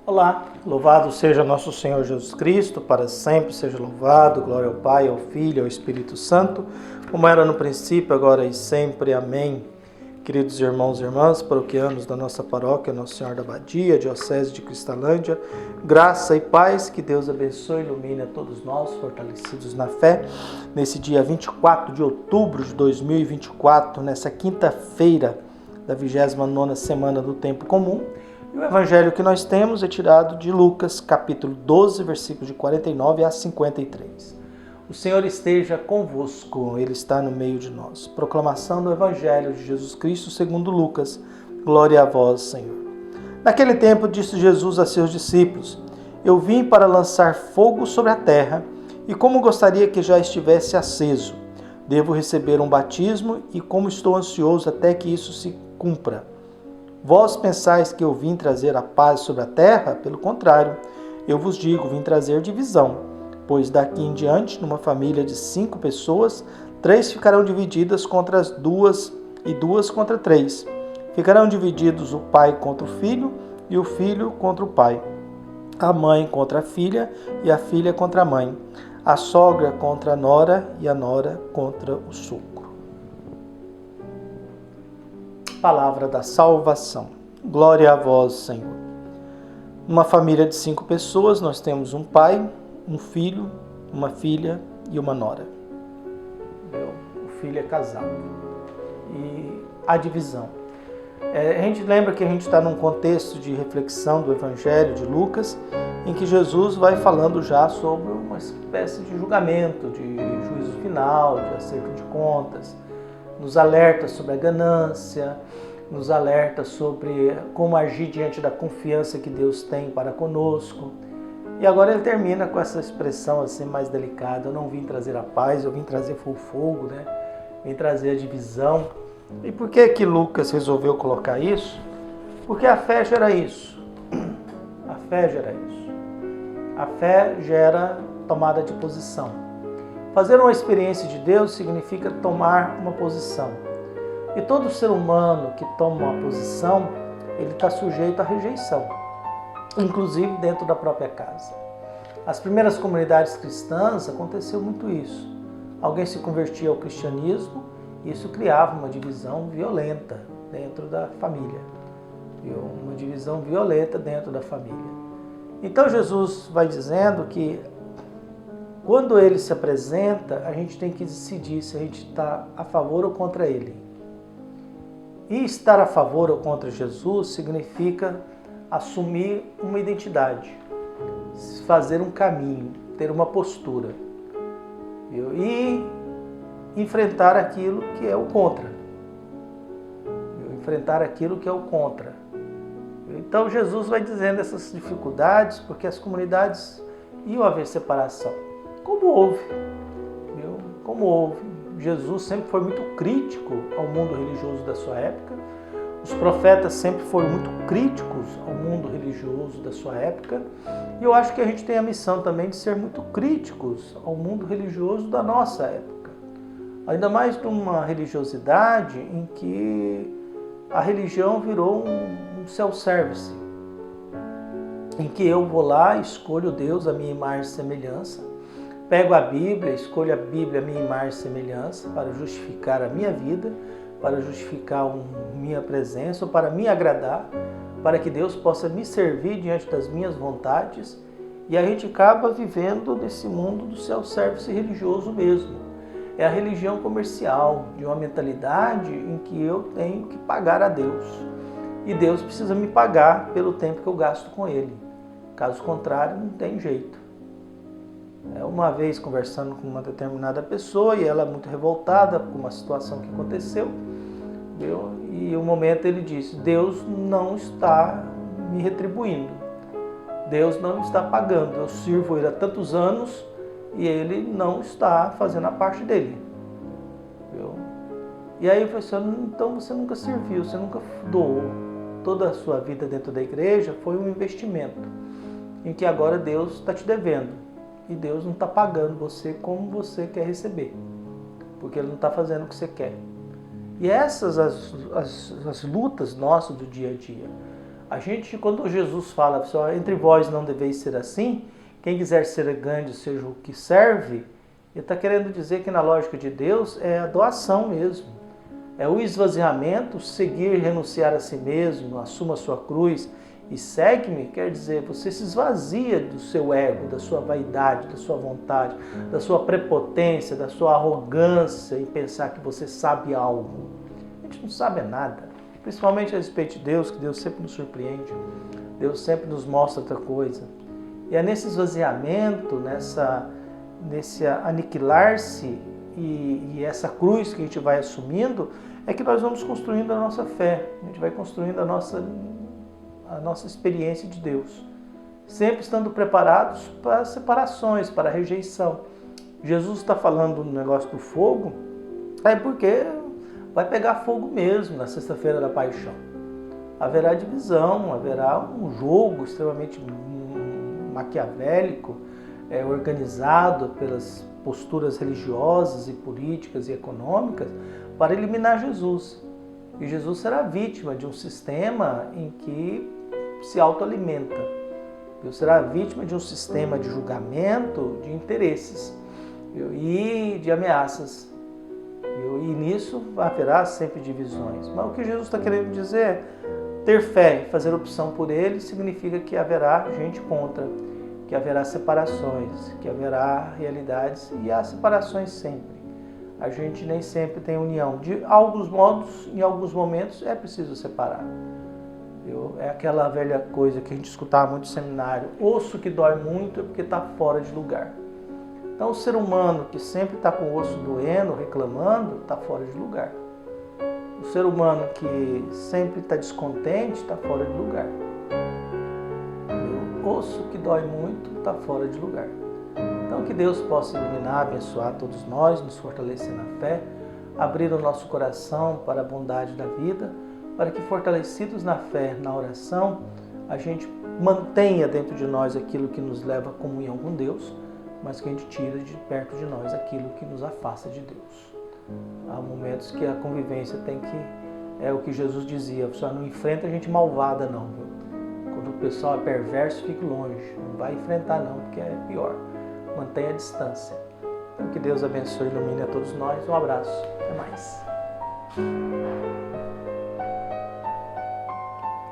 Olá, louvado seja nosso Senhor Jesus Cristo, para sempre seja louvado, glória ao Pai, ao Filho e ao Espírito Santo, como era no princípio, agora e sempre. Amém. Queridos irmãos e irmãs, paroquianos da nossa paróquia, Nossa Senhora da Abadia, Diocese de Cristalândia, graça e paz, que Deus abençoe e ilumine a todos nós, fortalecidos na fé, nesse dia 24 de outubro de 2024, nessa quinta-feira da 29ª semana do Tempo Comum. E o evangelho que nós temos é tirado de Lucas, capítulo 12, versículos de 49 a 53. O Senhor esteja convosco, Ele está no meio de nós. Proclamação do evangelho de Jesus Cristo segundo Lucas. Glória a vós, Senhor. Naquele tempo disse Jesus a seus discípulos: Eu vim para lançar fogo sobre a terra, e como gostaria que já estivesse aceso. Devo receber um batismo, e como estou ansioso até que isso se cumpra. Vós pensais que eu vim trazer a paz sobre a terra? Pelo contrário, eu vos digo, vim trazer divisão. Pois daqui em diante, numa família de 5 pessoas, 3 ficarão divididas contra as 2 e 2 contra 3. Ficarão divididos o pai contra o filho e o filho contra o pai. A mãe contra a filha e a filha contra a mãe. A sogra contra a nora e a nora contra o sogro. Palavra da salvação. Glória a vós, Senhor. Numa família de 5 pessoas, nós temos um pai, um filho, uma filha e uma nora. O filho é casado. E a divisão. A gente lembra que a gente está num contexto de reflexão do Evangelho de Lucas, em que Jesus vai falando já sobre uma espécie de julgamento, de juízo final, de acerto de contas. Nos alerta sobre a ganância, nos alerta sobre como agir diante da confiança que Deus tem para conosco. E agora ele termina com essa expressão assim mais delicada: eu não vim trazer a paz, eu vim trazer fogo, né? Vim trazer a divisão. E por que Lucas resolveu colocar isso? Porque a fé gera isso. A fé gera isso. A fé gera tomada de posição. Fazer uma experiência de Deus significa tomar uma posição. E todo ser humano que toma uma posição, ele está sujeito à rejeição, inclusive dentro da própria casa. As primeiras comunidades cristãs aconteceu muito isso. Alguém se convertia ao cristianismo e isso criava uma divisão violenta dentro da família. Uma divisão violenta dentro da família. Então Jesus vai dizendo que quando ele se apresenta, a gente tem que decidir se a gente está a favor ou contra ele. E estar a favor ou contra Jesus significa assumir uma identidade, fazer um caminho, ter uma postura. E enfrentar aquilo que é o contra. Enfrentar aquilo que é o contra. Então Jesus vai dizendo essas dificuldades porque as comunidades iam haver separação. Como houve. Jesus sempre foi muito crítico ao mundo religioso da sua época. Os profetas sempre foram muito críticos ao mundo religioso da sua época. E eu acho que a gente tem a missão também de ser muito críticos ao mundo religioso da nossa época. Ainda mais numa religiosidade em que a religião virou um self-service. Em que eu vou lá, escolho Deus, a minha imagem e semelhança. Pego a Bíblia, escolho a Bíblia, a minha imagem e semelhança, para justificar a minha vida, para justificar a minha presença, ou para me agradar, para que Deus possa me servir diante das minhas vontades. E a gente acaba vivendo nesse mundo do self-service religioso mesmo. É a religião comercial, de uma mentalidade em que eu tenho que pagar a Deus. E Deus precisa me pagar pelo tempo que eu gasto com Ele. Caso contrário, não tem jeito. Uma vez conversando com uma determinada pessoa e ela muito revoltada com uma situação que aconteceu, e um momento ele disse: Deus não está me retribuindo, Deus não está pagando, eu sirvo Ele há tantos anos e Ele não está fazendo a parte dele. E aí eu falei assim: então você nunca serviu, você nunca doou. Toda a sua vida dentro da igreja foi um investimento em que agora Deus está te devendo. E Deus não está pagando você como você quer receber. Porque Ele não está fazendo o que você quer. E essas as lutas nossas do dia a dia. Quando Jesus fala, entre vós não deveis ser assim, quem quiser ser grande, seja o que serve, ele está querendo dizer que na lógica de Deus é a doação mesmo. É o esvaziamento, seguir, renunciar a si mesmo, assuma a sua cruz e segue-me, quer dizer, você se esvazia do seu ego, da sua vaidade, da sua vontade, da sua prepotência, da sua arrogância em pensar que você sabe algo. A gente não sabe nada, principalmente a respeito de Deus, que Deus sempre nos surpreende, Deus sempre nos mostra outra coisa. E é nesse esvaziamento, nesse aniquilar-se e essa cruz que a gente vai assumindo, é que nós vamos construindo a nossa fé, a gente vai construindo a nossa experiência de Deus, sempre estando preparados para separações, para rejeição. Jesus está falando no negócio do fogo, porque vai pegar fogo mesmo na sexta-feira da paixão. Haverá divisão, haverá um jogo extremamente maquiavélico, organizado pelas posturas religiosas e políticas e econômicas para eliminar Jesus. E Jesus será vítima de um sistema em que se autoalimenta. Deus será vítima de um sistema de julgamento, de interesses e de ameaças. E nisso haverá sempre divisões. Mas o que Jesus está querendo dizer é ter fé e fazer opção por ele significa que haverá gente contra, que haverá separações, que haverá realidades e há separações sempre. A gente nem sempre tem união. De alguns modos, em alguns momentos, é preciso separar. É aquela velha coisa que a gente escutava muito no seminário. Osso que dói muito é porque está fora de lugar. Então o ser humano que sempre está com o osso doendo, reclamando, está fora de lugar. O ser humano que sempre está descontente, está fora de lugar. O osso que dói muito está fora de lugar. Então que Deus possa iluminar, abençoar todos nós, nos fortalecer na fé, abrir o nosso coração para a bondade da vida, para que fortalecidos na fé, na oração, a gente mantenha dentro de nós aquilo que nos leva à comunhão com Deus, mas que a gente tira de perto de nós aquilo que nos afasta de Deus. Há momentos que a convivência tem que, é o que Jesus dizia, você não enfrenta gente malvada não, viu? Quando o pessoal é perverso, fique longe, não vai enfrentar não, porque é pior. Mantenha a distância. Então que Deus abençoe e ilumine a todos nós. Um abraço. Até mais.